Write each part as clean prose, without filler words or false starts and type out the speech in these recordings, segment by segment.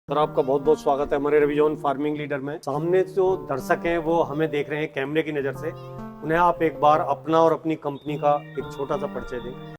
Sir आपका बहुत बहुत स्वागत है हमारे रवि फार्मिंग लीडर में। सामने जो दर्शक हैं वो हमें देख रहे हैं कैमरे की नज़र से, उन्हें आप एक बार अपना और अपनी कंपनी का एक छोटा सा परिचय दें।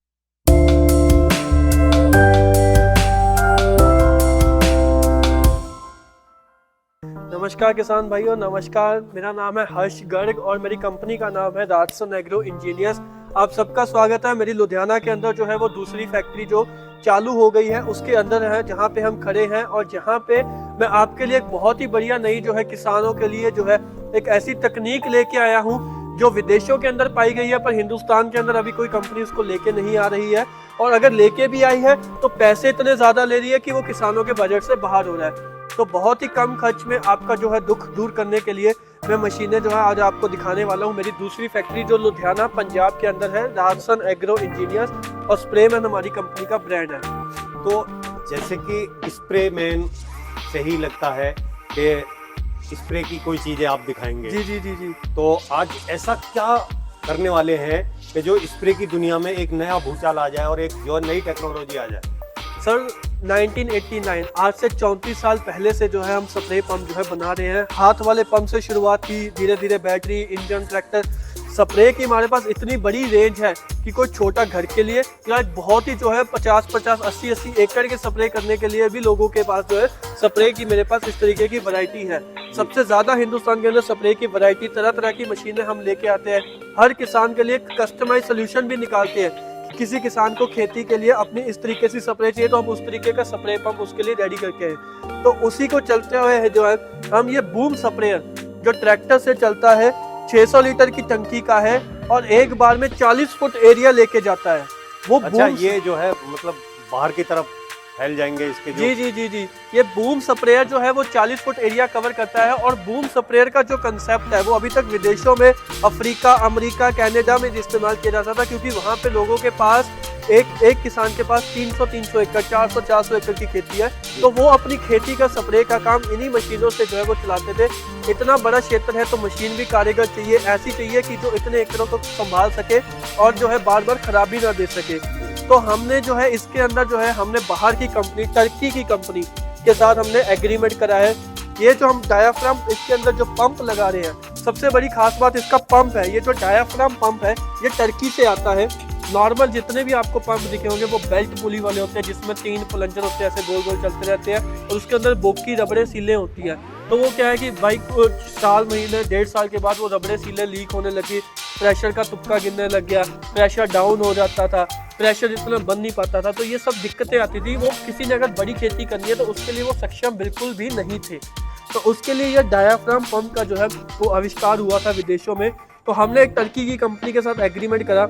नमस्कार किसान भाइयों, नमस्कार। मेरा नाम है हर्ष गर्ग और मेरी कंपनी का नाम है राजसन एग्रो इंजीनियर्स। आप सबका स्वागत है। मेरी लुधियाना के अंदर जो है वो दूसरी फैक्ट्री जो चालू हो गई है उसके अंदर है, जहाँ पे हम खड़े हैं और जहाँ पे मैं आपके लिए एक बहुत ही बढ़िया नई जो है किसानों के लिए जो है एक ऐसी तकनीक लेके आया हूँ जो विदेशों के अंदर पाई गई है, पर हिंदुस्तान के अंदर अभी कोई कंपनी उसको लेके नहीं आ रही है। और अगर लेके भी आई है तो पैसे इतने ज्यादा ले रही है कि वो किसानों के बजट से बाहर हो रहा है। तो बहुत ही कम खर्च में आपका जो है दुख दूर करने के लिए मैं मशीनें जो है आज आपको दिखाने वाला हूँ। मेरी दूसरी फैक्ट्री जो लुधियाना पंजाब के अंदर है, राजसन एग्रो इंजीनियर्स, और स्प्रे मैन हमारी कंपनी का ब्रांड है। तो जैसे कि स्प्रे मैन से ही लगता है कि स्प्रे की कोई चीज़ें आप दिखाएंगे। जी जी जी जी। तो आज ऐसा क्या करने वाले हैं कि जो स्प्रे की दुनिया में एक नया भूचाल आ जाए और एक जो नई टेक्नोलॉजी आ जाए। सर 1989 आज से 34 साल पहले से जो है हम स्प्रे पंप जो है बना रहे हैं। हाथ वाले पंप से शुरुआत की, धीरे धीरे बैटरी, इंजन, ट्रैक्टर, स्प्रे की हमारे पास इतनी बड़ी रेंज है कि कोई छोटा घर के लिए या बहुत ही जो है 50-50, 80-80 एकड़ के स्प्रे करने के लिए भी लोगों के पास जो है स्प्रे की मेरे पास इस तरीके की वैरायटी है। सबसे ज्यादा हिंदुस्तान के अंदर स्प्रे की वैरायटी, तरह तरह की मशीनें हम लेके आते हैं। हर किसान के लिए कस्टमाइज सोल्यूशन भी निकालते हैं। किसी किसान को खेती के लिए अपनी इस तरीके से स्प्रे चाहिए तो हम उस तरीके का स्प्रे पंप उसके लिए रेडी करके हैं। तो उसी को चलते हुए जो है हम ये बूम स्प्रेयर जो ट्रैक्टर से चलता है, 600 लीटर की टंकी का है और एक बार में 40 फुट एरिया लेके जाता है। वो अच्छा, ये जो है मतलब बाहर की तरफ फैल जाएंगे इसके जो... जी जी जी जी। ये बूम स्प्रेयर जो है वो 40 फुट एरिया कवर करता है। और बूम स्प्रेयर का जो कंसेप्ट है वो अभी तक विदेशों में, अफ्रीका, अमेरिका, कनाडा में इस्तेमाल किया जाता था, क्योंकि वहाँ पे लोगों के पास एक किसान के पास 300 एकड़, 400 एकड़ की खेती है। तो वो अपनी खेती का स्प्रे का काम इन्हीं मशीनों से जो है वो चलाते थे। इतना बड़ा क्षेत्र है तो मशीन भी कारीगर चाहिए, ऐसी चाहिए कि जो इतने एकड़ों को संभाल सके और जो है बार बार खराबी ना दे सके। तो हमने जो है इसके अंदर जो है हमने बाहर की कंपनी, टर्की की कंपनी के साथ हमने एग्रीमेंट करा है। ये जो हम डायाफ्राम इसके अंदर जो पंप लगा रहे हैं, सबसे बड़ी खास बात इसका पंप है। ये जो डायाफ्राम पंप है ये टर्की से आता है। नॉर्मल जितने भी आपको पंप दिखे होंगे वो बेल्ट पुली वाले होते हैं, जिसमें 3 प्लंजर होते हैं, ऐसे गोल गोल चलते रहते हैं और उसके अंदर बोकी रबड़े सीलें होती हैं। तो वो क्या है कि बाइक साल, महीने, 1.5 साल के बाद वो रबड़े सीलें लीक होने लगी, प्रेशर का तुक्का गिरने लग गया, प्रेशर डाउन हो जाता था, प्रेशर इतना बन नहीं पाता था। तो ये सब दिक्कतें आती थी। वो किसी ने अगर बड़ी खेती करनी है तो उसके लिए वो सक्षम बिल्कुल भी नहीं थे। तो उसके लिए ये डायाफ्राम पंप का जो है वो आविष्कार हुआ था विदेशों में। तो हमने एक टर्की की कंपनी के साथ एग्रीमेंट करा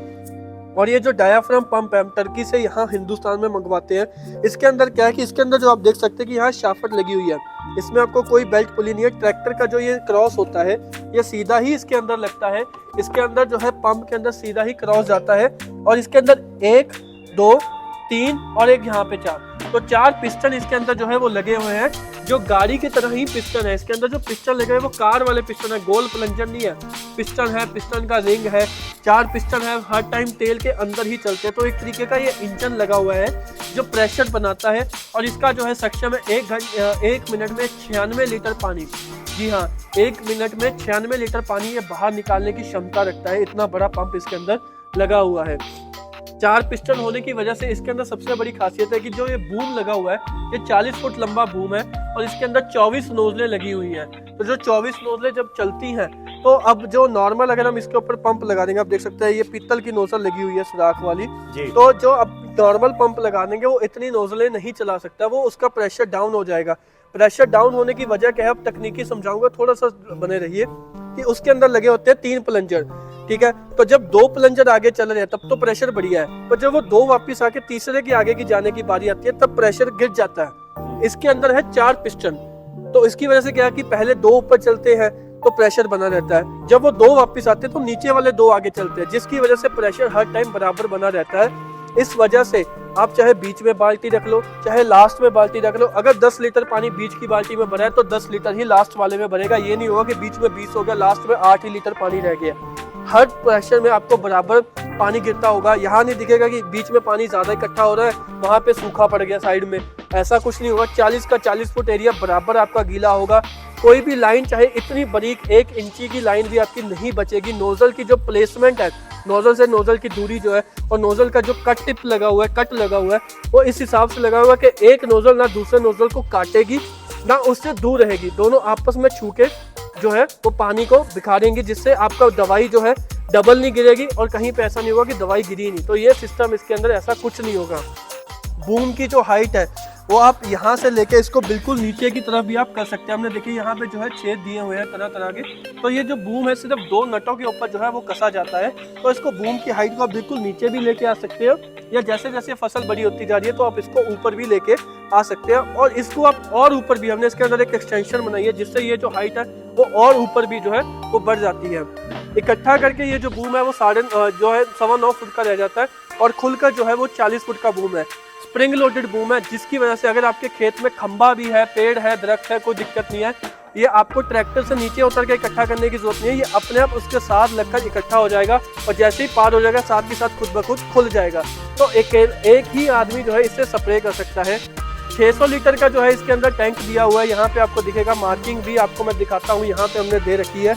और ये जो डायाफ्राम पंप है हम टर्की से यहाँ हिंदुस्तान में मंगवाते हैं। इसके अंदर क्या है कि इसके अंदर जो आप देख सकते हैं कि यहाँ शाफ्ट लगी हुई है, इसमें आपको कोई बेल्ट पुली नहीं है। ट्रैक्टर का जो ये क्रॉस होता है ये सीधा ही इसके अंदर लगता है। इसके अंदर जो है पंप के अंदर सीधा ही क्रॉस जाता है और इसके अंदर 1, 2, 3 और एक यहाँ पे 4, तो 4 पिस्टन इसके अंदर जो है वो लगे हुए हैं, जो गाड़ी की तरह ही पिस्टन है। इसके अंदर जो पिस्टन लगे हैं वो कार वाले पिस्टन है, गोल प्लंजर नहीं है। पिस्टन है, पिस्टन का रिंग है, 4 पिस्टन है, हर टाइम तेल के अंदर ही चलते हैं। तो एक तरीके का ये इंजन लगा हुआ है जो प्रेशर बनाता है और इसका जो है सक्षम है 1 मिनट में 96 लीटर पानी। जी हाँ, 1 मिनट में 96 लीटर पानी ये बाहर निकालने की क्षमता रखता है। इतना बड़ा पंप इसके अंदर लगा हुआ है। 4 पिस्टन होने की वजह से इसके अंदर सबसे बड़ी खासियत है कि जो ये बूम लगा हुआ है ये 40 फुट लंबा बूम है और इसके अंदर 24 नोजलें लगी हुई हैं। तो जो 24 नोजलें जब चलती हैं तो अब जो नॉर्मल अगर हम इसके ऊपर पंप लगा देंगे, आप देख सकते हैं ये पीतल की नोजल लगी हुई है सुराख वाली। तो जो अब नॉर्मल पंप लगा देंगे वो इतनी नोजलें नहीं चला सकता, वो उसका प्रेशर डाउन हो जाएगा। प्रेशर डाउन होने की वजह क्या है अब तकनीकी समझाऊंगा, थोड़ा सा बने रहिए। कि उसके अंदर लगे होते हैं 3 प्लंजर, ठीक है। तो जब 2 प्लंजर आगे चल रहे हैं तब तो प्रेशर बढ़िया है, पर जब वो 2 वापस आके तीसरे की आगे की जाने की बारी आती है तब प्रेशर गिर जाता है। इसके अंदर है 4 पिस्टन, तो इसकी वजह से क्या है कि पहले 2 ऊपर चलते हैं तो प्रेशर बना रहता है, जब वो 2 वापस आते हैं तो नीचे वाले 2 आगे चलते हैं, जिसकी वजह से प्रेशर हर टाइम बराबर बना रहता है। इस वजह से आप चाहे बीच में बाल्टी रख लो, चाहे लास्ट में बाल्टी रख लो, अगर 10 लीटर पानी बीच की बाल्टी में भरा है तो 10 लीटर ही लास्ट वाले में भरेगा। ये नहीं होगा कि बीच में 20 हो गया, लास्ट में 8 ही लीटर पानी रह गया। हर प्रेशर में आपको बराबर पानी गिरता होगा, यहाँ नहीं दिखेगा कि बीच में पानी ज्यादा इकट्ठा हो रहा है, वहां पे सूखा पड़ गया साइड में, ऐसा कुछ नहीं होगा। 40 का 40 फुट एरिया बराबर आपका गीला होगा। कोई भी लाइन चाहे इतनी बारीक 1 इंची की लाइन भी आपकी नहीं बचेगी। नोजल की जो प्लेसमेंट है, नोजल से नोजल की दूरी जो है, और नोजल का जो कट टिप लगा हुआ है, कट लगा हुआ है, वो इस हिसाब से लगा हुआ है कि एक नोजल ना दूसरे नोजल को काटेगी ना उससे दूर रहेगी, दोनों आपस में छू के जो है वो पानी को बिखारेंगी, जिससे आपका दवाई जो है डबल नहीं गिरेगी और कहीं पे ऐसा नहीं होगा कि दवाई गिरी नहीं। तो ये सिस्टम इसके अंदर ऐसा कुछ नहीं होगा। बूम की जो हाइट है वो आप यहाँ से लेके इसको बिल्कुल नीचे की तरफ भी आप कर सकते हैं। हमने देखिए यहाँ पे जो है छेद दिए हुए हैं तरह तरह के। तो ये जो बूम है सिर्फ 2 नटों के ऊपर जो है वो कसा जाता है। तो इसको बूम की हाइट को आप बिल्कुल नीचे भी लेके आ सकते हो, या जैसे जैसे फसल बड़ी होती जा रही है तो आप इसको ऊपर भी लेके आ सकते हैं। और इसको आप और ऊपर भी, हमने इसके अंदर एक एक्सटेंशन बनाई है जिससे ये जो हाइट है वो और ऊपर भी जो है वो बढ़ जाती है। इकट्ठा करके ये जो बूम है वो 9.5 फुट का रह जाता है, और खुलकर जो है वो 40 फुट का बूम है। स्प्रिंग लोडेड बूम है, जिसकी वजह से अगर आपके खेत में खंबा भी है, पेड़ है, दरख्त है, कोई दिक्कत नहीं है। ये आपको ट्रैक्टर से नीचे उतर के इकट्ठा करने की जरूरत नहीं है, ये अपने आप उसके साथ लगकर इकट्ठा हो जाएगा, और जैसे ही पार हो जाएगा साथ के साथ खुद ब खुद खुल जाएगा। तो एक ही आदमी जो है इससे स्प्रे कर सकता है। 600 लीटर का जो है इसके अंदर टैंक दिया हुआ है, यहाँ पे आपको दिखेगा, मार्किंग भी आपको मैं दिखाता हूँ, यहाँ पे हमने दे रखी है।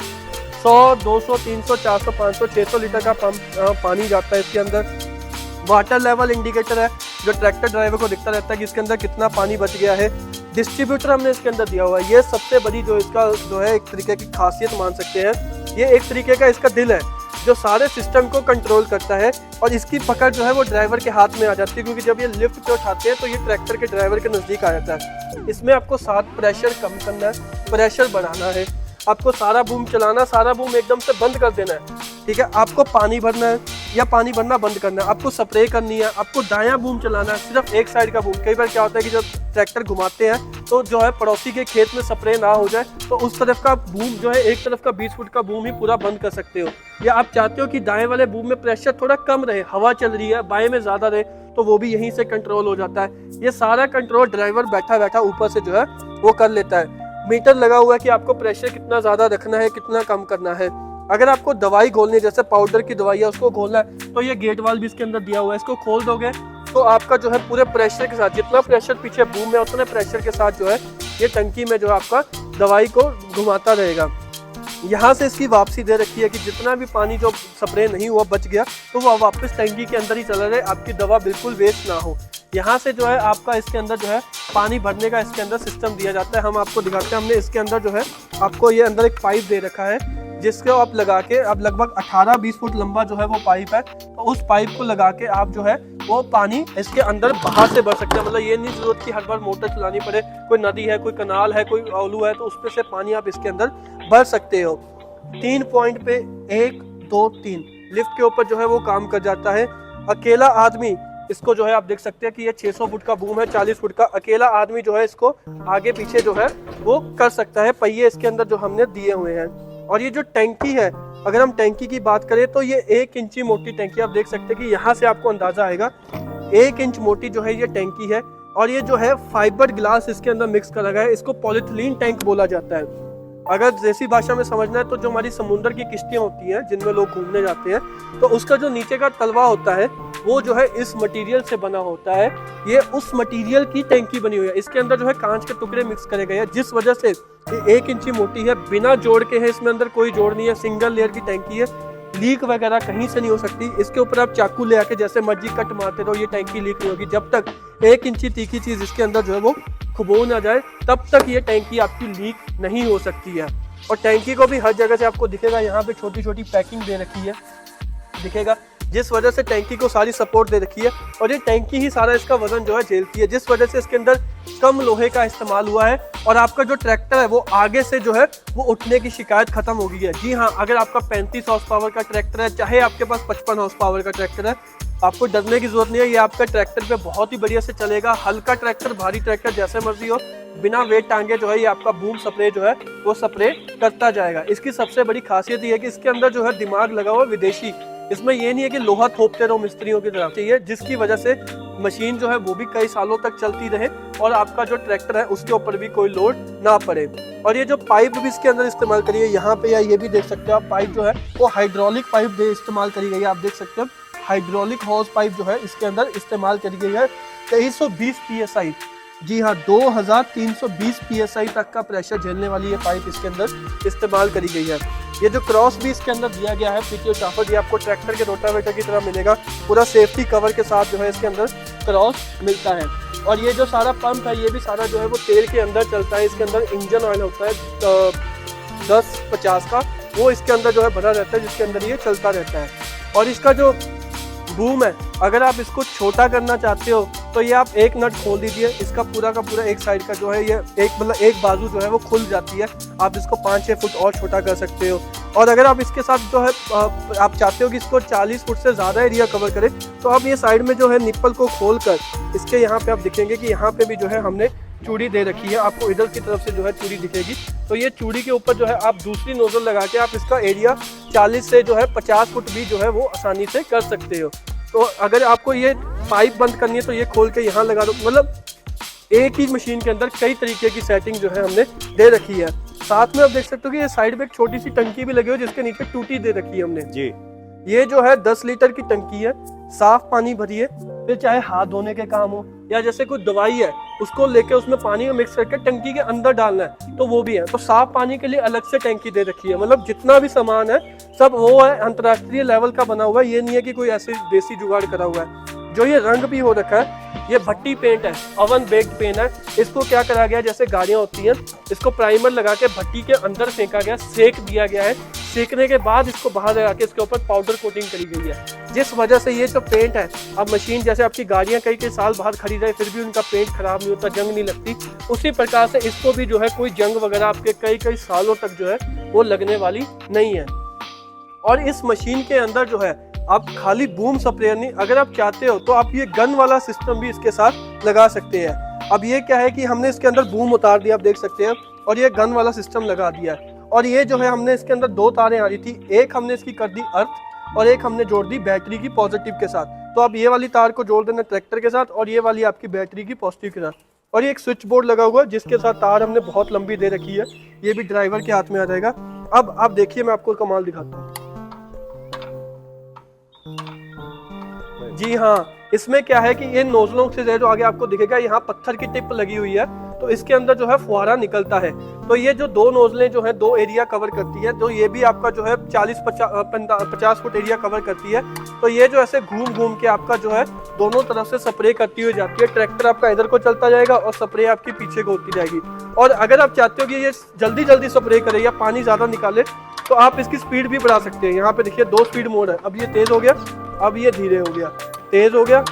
100, 200, 300, 400, 500, 600 लीटर का पानी जाता है इसके अंदर। वाटर लेवल इंडिकेटर है जो ट्रैक्टर ड्राइवर को दिखता रहता है कि इसके अंदर कितना पानी बच गया है। डिस्ट्रीब्यूटर हमने इसके अंदर दिया हुआ है, ये सबसे बड़ी जो इसका जो है एक तरीके की खासियत मान सकते हैं। ये एक तरीके का इसका दिल है जो सारे सिस्टम को कंट्रोल करता है, और इसकी पकड़ जो है वो ड्राइवर के हाथ में आ जाती है, क्योंकि जब ये लिफ्ट पे उठाते हैं तो ये ट्रैक्टर के ड्राइवर के नज़दीक आ जाता है। इसमें आपको साथ प्रेशर कम करना है, प्रेशर बढ़ाना है, आपको सारा बूम चलाना, सारा बूम एकदम से बंद कर देना है, ठीक है। आपको पानी भरना है या पानी भरना बंद करना है, आपको स्प्रे करनी है, आपको दायां बूम चलाना है, सिर्फ एक साइड का बूम। कई बार क्या होता है कि जब ट्रैक्टर घुमाते हैं तो जो है पड़ोसी के खेत में स्प्रे ना हो जाए, तो उस तरफ का बूम जो है, एक तरफ का 20 फुट का बूम ही पूरा बंद कर सकते हो। या आप चाहते हो कि दाएं वाले बूम में प्रेशर थोड़ा कम रहे, हवा चल रही है, बाएं में ज्यादा रहे, तो वो भी यहीं से कंट्रोल हो जाता है। ये सारा कंट्रोल ड्राइवर बैठा बैठा ऊपर से जो है वो कर लेता है। मीटर लगा हुआ है कि आपको प्रेशर कितना ज्यादा रखना है, कितना कम करना है। अगर आपको दवाई घोलनी है, जैसे पाउडर की दवाई है उसको घोलना है, तो ये गेट वाल भी इसके अंदर दिया हुआ है, इसको खोल दोगे तो आपका जो है पूरे प्रेशर के साथ, जितना प्रेशर पीछे बूम में उतने प्रेशर के साथ जो है ये टंकी में जो है आपका दवाई को घुमाता रहेगा। यहाँ से इसकी वापसी दे रखी है कि जितना भी पानी जो स्प्रे नहीं हुआ बच गया तो वो वापस टंकी के अंदर ही चला रहे, आपकी दवा बिल्कुल वेस्ट ना हो। यहाँ से जो है आपका इसके अंदर जो है पानी भरने का इसके अंदर सिस्टम दिया जाता है। हम आपको दिखाते हैं, हमने इसके अंदर जो है आपको ये अंदर एक पाइप दे रखा है, जिसको आप लगा के, अब लगभग 18-20 फुट लंबा जो है वो पाइप है, तो उस पाइप को लगा के आप जो है वो पानी इसके अंदर बाहर से भर सकते हैं। मतलब ये नहीं जरूरत कि हर बार मोटर चलानी पड़े, कोई नदी है, कोई कनाल है, कोई आलू है, तो उसपे से पानी आप इसके अंदर भर सकते हो। 3 पॉइंट पे 1, 2, 3 लिफ्ट के ऊपर जो है वो काम कर जाता है। अकेला आदमी इसको जो है आप देख सकते हैं कि ये 600 फुट का बूम है, 40 फुट का, अकेला आदमी जो है इसको आगे पीछे जो है वो कर सकता है। पहिए इसके अंदर जो हमने दिए हुए हैं। और ये जो टैंकी है, अगर हम टैंकी की बात करें तो ये 1 इंची मोटी टैंकी, आप देख सकते हैं कि यहाँ से आपको अंदाजा आएगा 1 इंच मोटी जो है ये टैंकी है। और ये जो है फाइबर ग्लास इसके अंदर मिक्स करा गया है, इसको पॉलीथिलीन टैंक बोला जाता है। अगर देसी भाषा में समझना है तो जो हमारी समुद्र की किश्तियां होती हैं जिनमें लोग घूमने जाते हैं, तो उसका जो नीचे का तलवा होता है वो जो है इस मटेरियल से बना होता है। ये उस मटेरियल की टैंकी बनी हुई है। इसके अंदर जो है कांच के टुकड़े मिक्स करे गए हैं, जिस वजह से ये 1 इंची मोटी है, बिना जोड़ के है, इसमें अंदर कोई जोड़ नहीं है, सिंगल लेयर की टैंकी है। लीक वगैरह कहीं से नहीं हो सकती। इसके ऊपर आप चाकू ले आके जैसे मर्जी कट मारते रहो, ये टैंकी लीक नहीं होगी। जब तक 1 इंची तीखी चीज इसके अंदर जो है वो खुबो ना जाए, तब तक ये टैंकी आपकी लीक नहीं हो सकती है। और टैंकी को भी हर जगह से आपको दिखेगा, यहाँ पे छोटी छोटी पैकिंग दे रखी है, दिखेगा, जिस वजह से टैंकी को सारी सपोर्ट दे रखी है। और ये टैंकी ही सारा इसका वजन जो है झेलती है, जिस वजह से इसके अंदर कम लोहे का इस्तेमाल हुआ है। और आपका जो ट्रैक्टर है वो आगे से जो है वो उठने की शिकायत खत्म हो गई है। जी हाँ, अगर आपका 35 हॉर्स पावर का ट्रैक्टर है, चाहे आपके पास 55 हॉर्स पावर का ट्रैक्टर है, आपको डरने की जरूरत नहीं है। ये आपका ट्रैक्टर पे बहुत ही बढ़िया से चलेगा। हल्का ट्रैक्टर, भारी ट्रैक्टर, जैसे मर्जी हो, बिना वेट टांगे जो है ये आपका बूम स्प्रे जो है वो स्प्रे करता जाएगा। इसकी सबसे बड़ी खासियत ये है कि इसके अंदर जो है दिमाग लगा हुआ विदेशी। इसमें ये नहीं है कि लोहा थोपते रहो मिस्त्रियों की तरफ चाहिए, जिसकी वजह से मशीन जो है वो भी कई सालों तक चलती रहे और आपका जो ट्रैक्टर है उसके ऊपर भी कोई लोड ना पड़े। और ये जो पाइप भी इसके अंदर इस्तेमाल करिए, यहाँ पे या ये भी देख सकते हो आप, पाइप जो है वो हाइड्रोलिक पाइप इस्तेमाल करी गई है, आप देख सकते हो। हाइड्रोलिक हॉर्स पाइप जो है इसके अंदर इस्तेमाल करी गई है। 2320 PSI, जी हाँ 2320 PSI तक का प्रेशर झेलने वाली ये पाइप इसके अंदर इस्तेमाल करी गई है। ये जो क्रॉस भी इसके अंदर दिया गया है पीटीओ चाफर, ये आपको ट्रैक्टर के रोटावेटर की तरह मिलेगा, पूरा सेफ्टी कवर के साथ जो है इसके अंदर क्रॉस मिलता है। और ये जो सारा पंप है ये भी सारा जो है वो तेल के अंदर चलता है। इसके अंदर इंजन ऑयल होता है 1050 का, वो इसके अंदर जो है भरा रहता है, जिसके अंदर ये चलता रहता है। और इसका जो बूम है, अगर आप इसको छोटा करना चाहते हो तो ये आप एक नट खोल दीजिए, इसका पूरा का पूरा एक साइड का जो है ये एक बाजू जो है वो खुल जाती है। आप इसको 5-6 फुट और छोटा कर सकते हो। और अगर आप इसके साथ जो है आप चाहते हो कि इसको 40 फुट से ज़्यादा एरिया कवर करे, तो आप ये साइड में जो है निप्पल को खोल कर इसके यहाँ पे आप दिखेंगे कि यहाँ पे भी जो है हमने चूड़ी दे रखी है। आपको इधर की तरफ से जो है चूड़ी दिखेगी, तो ये चूड़ी के ऊपर जो है आप दूसरी नोजल लगा के आप इसका एरिया 40 से जो है 50 फुट भी जो है वो आसानी से कर सकते हो। तो अगर आपको ये पाइप बंद करनी है तो ये खोल के यहाँ लगा दो। मतलब एक ही मशीन के अंदर कई तरीके की सेटिंग जो है हमने दे रखी है। साथ में आप देख सकते हो कि ये साइड में एक छोटी सी टंकी भी लगी हुई है, जिसके नीचे टूटी दे रखी है हमने जी। ये जो है 10 लीटर की टंकी है, साफ पानी भरी है। फिर चाहे हाथ धोने के काम हो या जैसे कोई दवाई है उसको लेके उसमें पानी में मिक्स करके टंकी के अंदर डालना है तो वो भी है। तो साफ पानी के लिए अलग से टंकी दे रखी है। मतलब जितना भी सामान है सब वो है अंतर्राष्ट्रीय लेवल का बना हुआ है। ये नहीं है कि कोई ऐसे देसी जुगाड़ करा हुआ है। जो ये रंग भी हो रखा है ये भट्टी पेंट है, ओवन बेक्ड पेंट है। इसको क्या करा गया, जैसे गाड़ियाँ होती हैं इसको प्राइमर लगा के भट्टी के अंदर फेंका गया, सेक दिया गया है। सेकने के बाद इसको बाहर लगा के इसके ऊपर पाउडर कोटिंग करी गई है, जिस वजह से ये जो पेंट है, अब मशीन जैसे आपकी गाड़ियाँ कई साल बाहर खड़ी रहे फिर भी उनका पेंट खराब नहीं होता, जंग नहीं लगती, उसी प्रकार से इसको भी जो है कोई जंग वगैरह आपके कई सालों तक जो है वो लगने वाली नहीं है। और इस मशीन के अंदर जो है आप खाली बूम स्प्रेयर नहीं, अगर आप चाहते हो तो आप ये गन वाला सिस्टम भी इसके साथ लगा सकते हैं। अब ये क्या है कि हमने इसके अंदर बूम उतार दिया, आप देख सकते हैं, और ये गन वाला सिस्टम लगा दिया है। और ये जो है हमने इसके अंदर 2 तारें आ रही थी, एक हमने इसकी कर दी अर्थ और एक हमने जोड़ दी बैटरी की पॉजिटिव के साथ। तो अब ये वाली तार को जोड़ देना ट्रैक्टर के साथ और ये वाली आपकी बैटरी की पॉजिटिव के साथ। और ये एक स्विच बोर्ड लगा हुआ है जिसके साथ तार हमने बहुत लंबी दे रखी है, ये भी ड्राइवर के हाथ में आ जाएगा। अब आप देखिए, मैं आपको कमाल दिखाता हूँ। जी हाँ, इसमें क्या है कि इन नोजलों से जो आगे आपको दिखेगा यहाँ पत्थर की टिप लगी हुई है, तो इसके अंदर जो है फुहारा निकलता है। तो ये जो 2 नोजलें जो है 2 एरिया कवर करती है, तो ये भी आपका जो है 40-50 फुट एरिया कवर करती है। तो ये जो ऐसे घूम के आपका जो है दोनों तरफ से स्प्रे करती हुई जाती है। ट्रैक्टर आपका इधर को चलता जाएगा और स्प्रे आपकी पीछे को होती जाएगी। और अगर आप चाहते हो कि ये जल्दी स्प्रे करे या पानी ज्यादा निकाले तो आप इसकी स्पीड भी बढ़ा सकते हैं। यहाँ पे देखिए 2 स्पीड मोड है, अब ये तेज हो गया, अब ये धीरे हो गया, तेज हो गया,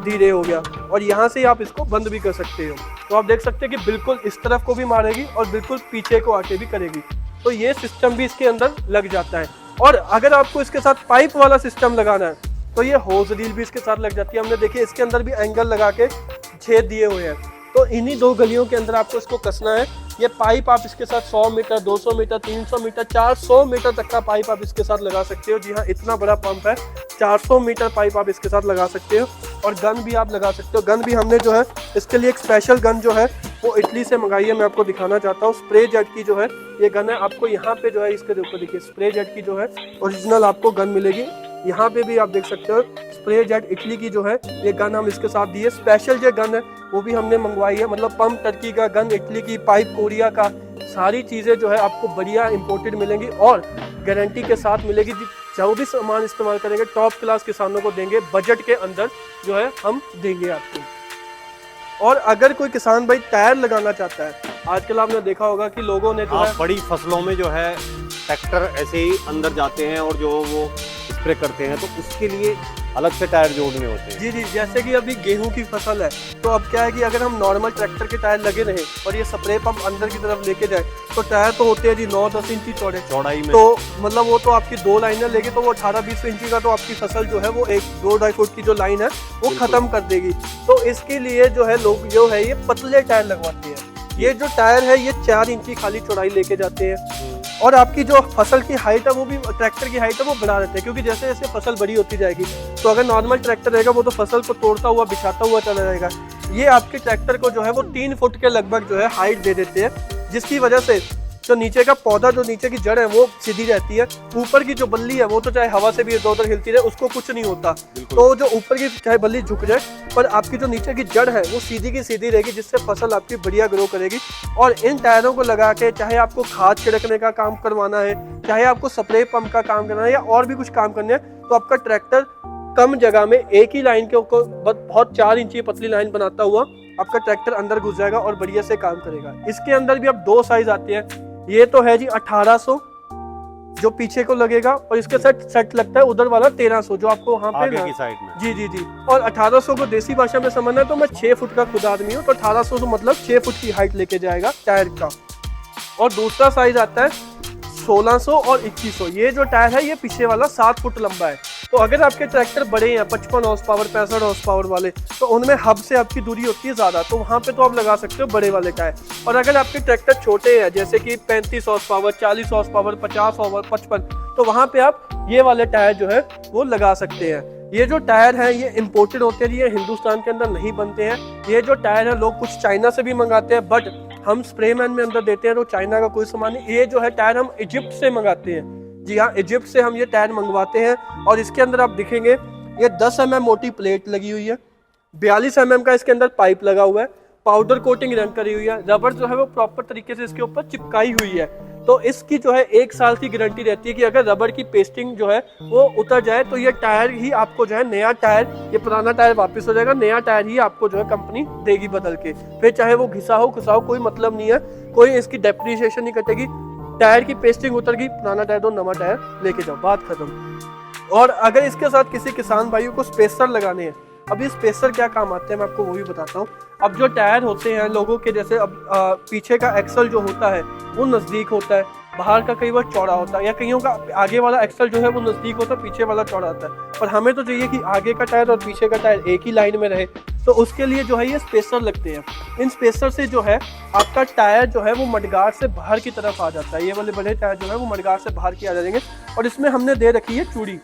धीरे हो गया, और यहाँ से आप इसको बंद भी कर सकते हो। तो आप देख सकते हैं कि बिल्कुल इस तरफ को भी मारेगी और बिल्कुल पीछे को आके भी करेगी। तो ये सिस्टम भी इसके अंदर लग जाता है। और अगर आपको इसके साथ पाइप वाला सिस्टम लगाना है तो ये होज रील भी इसके साथ लग जाती है। हमने देखिए इसके अंदर भी एंगल लगा के छेद दिए हुए हैं। तो इन्हीं 2 गलियों के अंदर आपको इसको कसना है। ये पाइप आप इसके साथ 100 मीटर, 200 मीटर, 300 मीटर, 400 मीटर तक का पाइप आप इसके साथ लगा सकते हो। जी हाँ, इतना बड़ा पंप है, 400 मीटर पाइप आप इसके साथ लगा सकते हो। और गन भी आप लगा सकते हो। गन भी हमने जो है इसके लिए एक स्पेशल गन जो है वो इटली से मंगाई है, मैं आपको दिखाना चाहता हूँ। स्प्रे जेट की जो है ये गन है, आपको यहाँ पे जो है इसके ऊपर देखिए स्प्रे जेट की जो है ओरिजिनल आपको गन मिलेगी। यहाँ पे भी आप देख सकते हो स्प्रे जेट इटली की जो है ये गन हम इसके साथ दी है। स्पेशल जो गन है वो भी हमने मंगवाई है, मतलब पंप टर्की का, गन इटली की, पाइप कोरिया का, सारी चीज़ें जो है आपको बढ़िया इंपोर्टेड मिलेंगी और गारंटी के साथ मिलेगी। जो भी सामान इस्तेमाल करेंगे टॉप क्लास किसानों को देंगे, बजट के अंदर जो है हम देंगे आपको। और अगर कोई किसान भाई टायर लगाना चाहता है, आजकल आपने देखा होगा कि लोगों ने जो है बड़ी फसलों में जो है ट्रैक्टर ऐसे ही अंदर जाते हैं और जो वो स्प्रे करते हैं, तो उसके लिए अलग से टायर जोड़ने होते हैं। जी, जैसे कि अभी गेहूं की फसल है, तो अब क्या है कि अगर हम नॉर्मल ट्रैक्टर के टायर लगे रहे और ये स्प्रे पंप अंदर की तरफ लेके जाए तो टायर तो होते हैं जी 9-10 इंची चौड़ाई में। तो मतलब वो तो आपकी 2 लाइनें लेगी तो वो 18-20 इंची का तो आपकी फसल जो है वो 1-2-2.5 फुट की जो लाइन है वो खत्म कर देगी। तो इसके लिए जो है लोग जो है ये पतले टायर लगवाते हैं। ये जो टायर है ये 4 इंची खाली चौड़ाई लेके जाते हैं। और आपकी जो फसल की हाइट है वो भी ट्रैक्टर की हाइट है वो बढ़ा देते हैं, क्योंकि जैसे जैसे फसल बड़ी होती जाएगी तो अगर नॉर्मल ट्रैक्टर रहेगा वो तो फसल को तोड़ता हुआ बिछाता हुआ चला जाएगा। ये आपके ट्रैक्टर को जो है वो 3 फुट के लगभग जो है हाइट दे देते हैं, जिसकी वजह से जो नीचे का पौधा, जो नीचे की जड़ है वो सीधी रहती है, ऊपर की जो बल्ली है वो तो चाहे हवा से भी इधर उधर हिलती रहे उसको कुछ नहीं होता। तो जो ऊपर की चाहे बल्ली झुक जाए पर आपकी जो नीचे की जड़ है वो सीधी की सीधी रहेगी, जिससे फसल आपकी बढ़िया ग्रो करेगी। और इन टायरों को लगा के चाहे आपको खाद छिड़कने का काम करवाना है, चाहे आपको स्प्रे पंप का काम करना है या और भी कुछ काम करना है, तो आपका ट्रैक्टर कम जगह में एक ही लाइन के ऊपर बहुत 4 इंच की पतली लाइन बनाता हुआ आपका ट्रैक्टर अंदर घुस जाएगा और बढ़िया से काम करेगा। इसके अंदर भी अब 2 साइज आते हैं। ये तो है जी 1800 जो पीछे को लगेगा, और इसके साथ सेट लगता है उधर वाला 1300 जो आपको वहाँ पे आगे की साइड में। जी जी जी। और 1800 को देसी भाषा में समझना है तो मैं 6 फुट का खुद आदमी हूँ, तो 1800 तो मतलब 6 फुट की हाइट लेके जाएगा टायर का। और दूसरा साइज आता है 1600 और 2100। ये जो टायर है ये पीछे वाला 7 फुट लंबा है। तो अगर आपके ट्रैक्टर बड़े हैं 55 हॉर्स पावर 65 हॉर्स पावर वाले, तो उनमें हब से आपकी दूरी होती है ज़्यादा, तो वहाँ पे तो आप लगा सकते हो बड़े वाले टायर। और अगर आपके ट्रैक्टर छोटे हैं जैसे कि 35 horse power 40 horse power 50 horse 55, तो वहाँ पे आप ये वाले टायर जो है वो लगा सकते हैं। ये जो टायर है ये इम्पोर्टेड होते हैं, ये हिंदुस्तान के अंदर नहीं बनते हैं। ये जो टायर है लोग कुछ चाइना से भी मंगाते हैं, बट हम स्प्रे मैन में अंदर देते हैं तो चाइना का कोई सामान नहीं। ये जो है टायर हम इजिप्ट से मंगाते हैं। जी हाँ, इजिप्ट से हम ये टायर मंगवाते हैं। और इसके अंदर आप दिखेंगे ये 10 mm मोटी प्लेट लगी हुई है, 42 mm का इसके अंदर पाइप लगा हुआ है, पाउडर कोटिंग रन करी हुई है, रबर जो है वो प्रॉपर तरीके से इसके ऊपर चिपकाई हुई है। तो इसकी जो है 1 साल की गारंटी रहती है कि अगर रबर की पेस्टिंग जो है वो उतर जाए तो ये टायर ही आपको जो है नया टायर, ये पुराना टायर वापस हो जाएगा, नया टायर ही आपको जो है कंपनी देगी बदल के। फिर चाहे वो घिसा हो घिसा हो कोई मतलब नहीं है, कोई इसकी डेप्रिसिएशन नहीं कटेगी। टायर की पेस्टिंग उतर गई, पुराना टायर दो, नवा टायर लेके जाओ, बात खत्म। और अगर इसके साथ किसी किसान भाइयों को स्पेसर लगाने हैं, अब ये स्पेसर क्या काम आते हैं मैं आपको वो भी बताता हूँ। अब जो टायर होते हैं लोगों के, जैसे अब पीछे का एक्सल जो होता है वो नज़दीक होता है, बाहर का कई बार चौड़ा होता है, या कईयों का आगे वाला एक्सल जो है वो नज़दीक होता है, पीछे वाला चौड़ा होता है। पर हमें तो चाहिए कि आगे का टायर और पीछे का टायर एक ही लाइन में रहे, तो उसके लिए जो है ये स्पेसर लगते हैं। इन स्पेसर से जो है आपका टायर जो है वो मडगार्ड से बाहर की तरफ आ जाता है। ये वाले बड़े टायर जो है वो मडगार्ड से बाहर की आ जाएंगे। और इसमें हमने दे रखी है चूड़ी,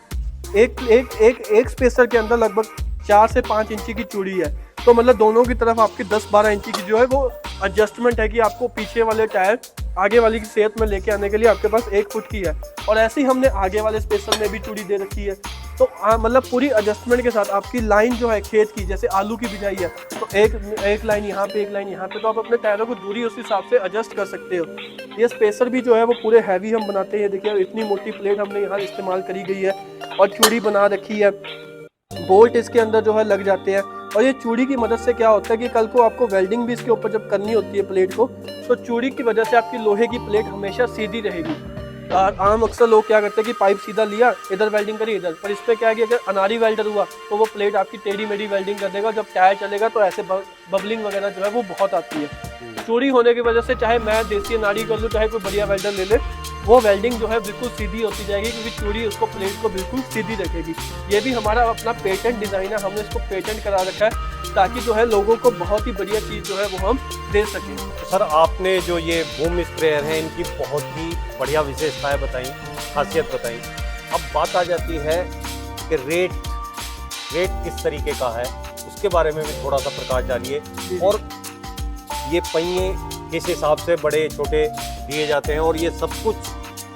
एक स्पेसर के अंदर लगभग 4 से 5 इंची की चूड़ी है। तो मतलब दोनों की तरफ आपकी 10-12 इंची की जो है वो एडजस्टमेंट है कि आपको पीछे वाले टायर आगे वाली की सेहत में लेके आने के लिए आपके पास 1 फुट की है। और ऐसे ही हमने आगे वाले स्पेसर में भी चूड़ी दे रखी है। तो मतलब पूरी एडजस्टमेंट के साथ आपकी लाइन जो है खेत की, जैसे आलू की बिजाई है तो एक लाइन यहाँ पे, एक लाइन यहाँ पे, तो आप अपने टायरों को दूरी उस हिसाब से एडजस्ट कर सकते हो। ये स्पेसर भी जो है वो पूरे हैवी हम बनाते हैं। देखिए इतनी मोटी प्लेट हमने यहाँ इस्तेमाल करी गई है और चूड़ी बना रखी है, बोल्ट इसके अंदर जो है लग जाते हैं। और ये चूड़ी की मदद से क्या होता है कि कल को आपको वेल्डिंग भी इसके ऊपर जब करनी होती है प्लेट को, तो चूड़ी की वजह से आपकी लोहे की प्लेट हमेशा सीधी रहेगी। आम अक्सर लोग क्या करते हैं कि पाइप सीधा लिया, इधर वेल्डिंग करी इधर, पर इस पर क्या है कि अगर अनारी वेल्डर हुआ तो वो प्लेट आपकी टेढ़ी मेढ़ी वेल्डिंग कर देगा। जब टायर चलेगा तो ऐसे बबलिंग वगैरह जो है वो बहुत आती है। चूड़ी होने की वजह से चाहे मैं देसी अनारी कर लूँ, चाहे कोई बढ़िया वेल्डर ले ले, वो वेल्डिंग जो है बिल्कुल सीधी होती जाएगी, क्योंकि चूड़ी उसको प्लेट को बिल्कुल सीधी रखेगी। ये भी हमारा अपना पेटेंट डिज़ाइन है, हमने इसको पेटेंट करा रखा है ताकि जो है लोगों को बहुत ही बढ़िया चीज़ जो है वो हम दे सकें। सर आपने जो ये बूम स्प्रेयर है इनकी बहुत ही बढ़िया विशेषताएं बताई, खासियत बताई। अब बात आ जाती है कि रेट किस तरीके का है, उसके बारे में भी थोड़ा सा प्रकाश डालिए। और ये पहिए किस हिसाब से बड़े छोटे दिए जाते हैं और ये सब कुछ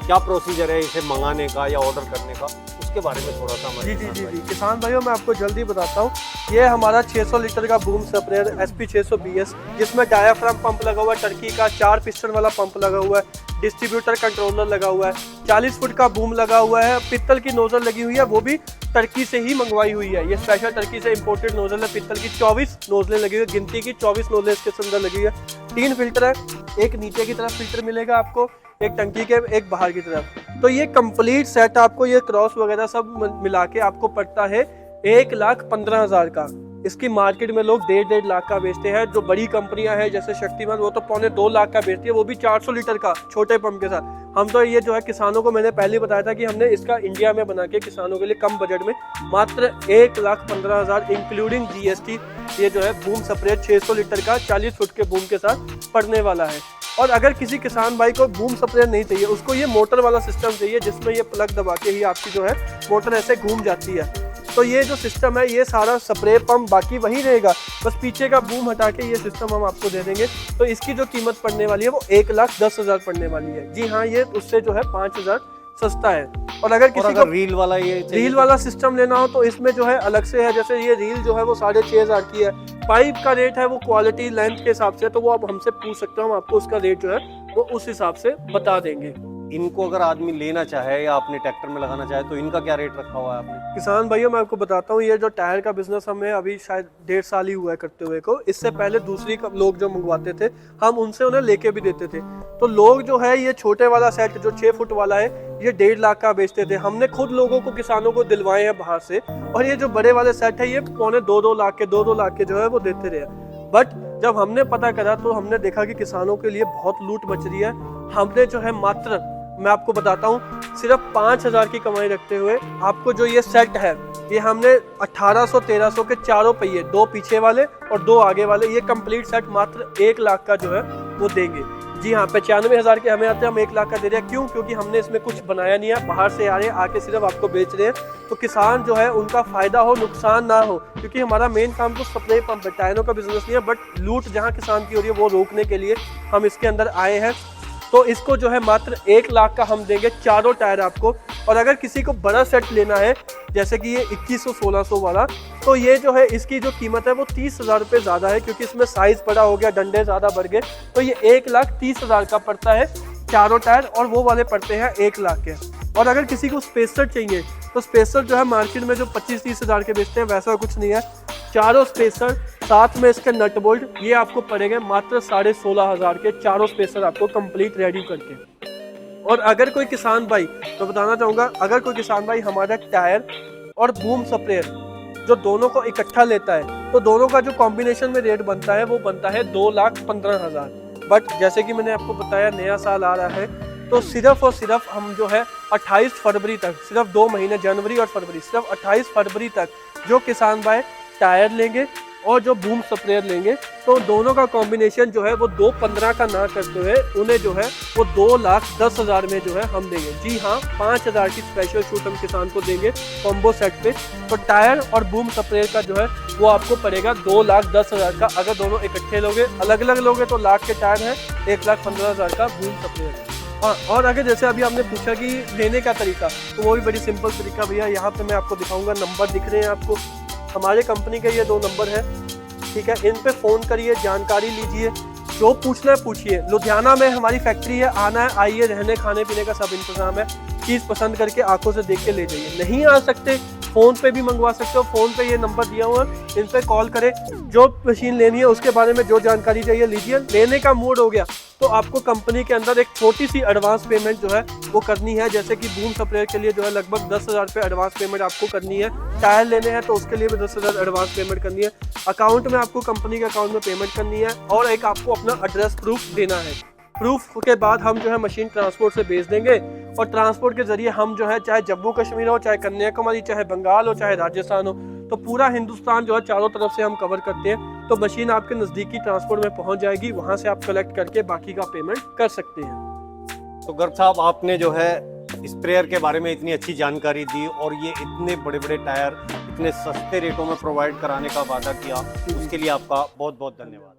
क्या प्रोसीजर है इसे मंगाने का या ऑर्डर करने का, उसके बारे में थोड़ा सा हमारे जी किसान भाइयों मैं आपको जल्दी बताता हूँ। ये हमारा 600 लीटर का बूम स्प्रेयर SP 600BS, जिसमें डायाफ्राम पंप लगा हुआ है, टर्की का 4 पिस्टन वाला पंप लगा हुआ है, डिस्ट्रीब्यूटर कंट्रोलर लगा हुआ है, 40 फुट का बूम लगा हुआ है, पित्तल की नोजल लगी हुई है, वो भी टर्की से ही मंगवाई हुई है। ये स्पेशल टर्की से इंपोर्टेड नोजल है, पित्तल की 24 नोजलें लगी हुई है, गिनती की 24 नोजलें इसके अंदर लगी हुई है। 3 फिल्टर है, एक नीचे की तरफ फिल्टर मिलेगा आपको, एक टंकी के, एक बाहर की तरफ। तो ये कंप्लीट सेट आपको ये क्रॉस वगैरह सब मिला के आपको पड़ता है 1,15,000 का। इसकी मार्केट में लोग 1.5 लाख का बेचते हैं। जो बड़ी कंपनियां हैं जैसे शक्तिमान, वो तो 2.25 लाख का बेचती है, वो भी 400 लीटर का छोटे पंप के साथ। हम तो ये जो है किसानों को, मैंने पहले बताया था कि हमने इसका इंडिया में बना के किसानों के लिए कम बजट में मात्र 1,15,000 इंक्लूडिंग GST ये जो है बूम स्प्रेयर 600 लीटर का 40 फुट के बूम के साथ पड़ने वाला है। और अगर किसी किसान भाई को बूम स्प्रेयर नहीं चाहिए, उसको ये मोटर वाला सिस्टम चाहिए जिसमें ये प्लग दबा के ही आपकी जो है मोटर ऐसे घूम जाती है। तो ये जो सिस्टम है, ये सारा स्प्रे पंप बाकी वही रहेगा, बस पीछे का बूम हटा के ये सिस्टम हम आपको दे देंगे। तो इसकी जो कीमत पड़ने वाली है वो 1,10,000 पड़ने वाली है। जी हाँ, ये उससे जो है 5,000 सस्ता है। और अगर किसी को रील वाला रील वाला सिस्टम लेना हो तो इसमें जो है अलग से है। जैसे ये रील जो है वो 6,500 की है। पाइप का रेट है वो क्वालिटी लेंथ के हिसाब से, तो वो आप हमसे पूछ सकते हो, हम आपको उसका रेट जो है वो उस हिसाब से बता देंगे। इनको अगर आदमी लेना चाहे या अपने ट्रैक्टर में लगाना चाहे तो इनका क्या रेट रखा हुआ है आपने? किसान भाइयों, मैं आपको बताता हूँ, ये जो टायर का बिजनेस हमें अभी शायद 1.5 साल ही हुआ है करते हुए को। इससे पहले दूसरी लोग जो मंगवाते थे हम उनसे उन्हें लेके भी देते थे। तो लोग जो है ये छोटे वाला सेट जो 6 फुट वाला है ये 1.5 लाख का बेचते थे। हमने खुद लोगों को, किसानों को दिलवाए हैं बाहर से। और ये जो बड़े वाले सेट है ये 2.25 लाख के 2 लाख के जो है वो देते रहे। बट जब हमने पता करा तो हमने देखा कि किसानों के लिए बहुत लूट मच रही है। हमने जो है मात्र, मैं आपको बताता हूँ, सिर्फ 5,000 की कमाई रखते हुए आपको जो ये सेट है ये हमने 1800-1300 के चारों पहिए, 2 पीछे वाले और 2 आगे वाले, ये कंप्लीट सेट मात्र 1 लाख का जो है वो देंगे। जी हाँ, 95,000 के हमें आते हैं, हम 1 लाख का दे रहे हैं। क्यों? क्योंकि हमने इसमें कुछ बनाया नहीं है, बाहर से आ रहे हैं, आके सिर्फ आपको बेच रहे हैं। तो किसान जो है उनका फायदा हो, नुकसान ना हो। क्योंकि हमारा मेन काम तो स्प्रे पंप है, टायरों का बिजनेस नहीं है। बट लूट जहाँ किसान की हो रही है वो रोकने के लिए हम इसके अंदर आए हैं। तो इसको जो है मात्र 1 लाख का हम देंगे, चारों टायर आपको। और अगर किसी को बड़ा सेट लेना है जैसे कि ये 2100-1600 वाला, तो ये जो है इसकी जो कीमत है वो 30,000 रुपये ज़्यादा है, क्योंकि इसमें साइज़ बड़ा हो गया, डंडे ज़्यादा बढ़ गए। तो ये 1,30,000 का पड़ता है चारों टायर, और वो वाले पड़ते हैं 1 लाख के। और अगर किसी को स्पेसर चाहिए तो स्पेसर जो है मार्केट में जो 25-30 हज़ार के बेचते हैं वैसा कुछ नहीं है। चारों स्पेसर साथ में इसके नट बोल्ट ये आपको पड़ेंगे मात्र 16,500 के, चारों स्पेसर आपको कंप्लीट रेडी करके। और अगर कोई किसान भाई, तो बताना चाहूँगा, अगर कोई किसान भाई हमारा टायर और बूम स्प्रेयर जो दोनों को इकट्ठा लेता है तो दोनों का जो कॉम्बिनेशन में रेट बनता है वो बनता है 2,15,000। बट जैसे कि मैंने आपको बताया नया साल आ रहा है, तो सिर्फ और सिर्फ हम जो है 28 फरवरी तक, सिर्फ 2 महीने जनवरी और फरवरी, सिर्फ 28 फरवरी तक जो किसान भाई टायर लेंगे और जो बूम स्प्रेयर लेंगे तो दोनों का कॉम्बिनेशन जो है वो 2,15 का ना करते हुए उन्हें जो है वो 2,10,000 में जो है हम देंगे। जी हाँ, 5,000 की स्पेशल छूट हम किसान को देंगे कॉम्बो सेट पे। तो टायर और बूम स्प्रेयर का जो है वो आपको पड़ेगा 2,10,000 का। अगर दोनों इकट्ठे लोगे, अलग अलग लोगे तो लाख के टायर है, 1,15,000 का बूम स्प्रेयर है। हाँ, और अगर जैसे अभी आपने पूछा कि लेने का तरीका, तो वो भी बड़ी सिंपल तरीका भैया, यहाँ पे मैं आपको दिखाऊंगा, नंबर दिख रहे हैं आपको, हमारे कंपनी के ये 2 नंबर है, ठीक है। इन पे फ़ोन करिए, जानकारी लीजिए, जो पूछना है पूछिए। लुधियाना में हमारी फैक्ट्री है, आना है आइए, रहने खाने पीने का सब इंतजाम है। चीज़ पसंद करके आंखों से देख के ले जाइए। नहीं आ सकते, फ़ोन पे भी मंगवा सकते हो, फ़ोन पे ये नंबर दिया हुआ है, इन पे कॉल करें। जो मशीन लेनी है उसके बारे में जो जानकारी चाहिए लीजिए। लेने का मूड हो गया तो आपको कंपनी के अंदर एक छोटी सी एडवांस पेमेंट जो है वो करनी है। जैसे कि बूम स्प्रेयर के लिए जो है लगभग 10,000 रुपये एडवांस पेमेंट आपको करनी है। टायर लेने हैं तो उसके लिए भी 10,000 एडवांस पेमेंट करनी है। अकाउंट में आपको कंपनी के अकाउंट में पेमेंट करनी है, और एक आपको अपना एड्रेस प्रूफ देना है। प्रूफ के बाद हम जो है मशीन ट्रांसपोर्ट से भेज देंगे, और ट्रांसपोर्ट के जरिए हम जो है, चाहे जम्मू कश्मीर हो, चाहे कन्याकुमारी, चाहे बंगाल हो, चाहे राजस्थान हो, तो पूरा हिंदुस्तान जो है चारों तरफ से हम कवर करते हैं। तो मशीन आपके नज़दीकी ट्रांसपोर्ट में पहुंच जाएगी, वहां से आप कलेक्ट करके बाकी का पेमेंट कर सकते हैं। तो गर्ग साहब, आपने जो है स्प्रेयर के बारे में इतनी अच्छी जानकारी दी, और ये इतने बड़े बड़े टायर इतने सस्ते रेटों में प्रोवाइड कराने का वादा किया, उसके लिए आपका बहुत बहुत धन्यवाद।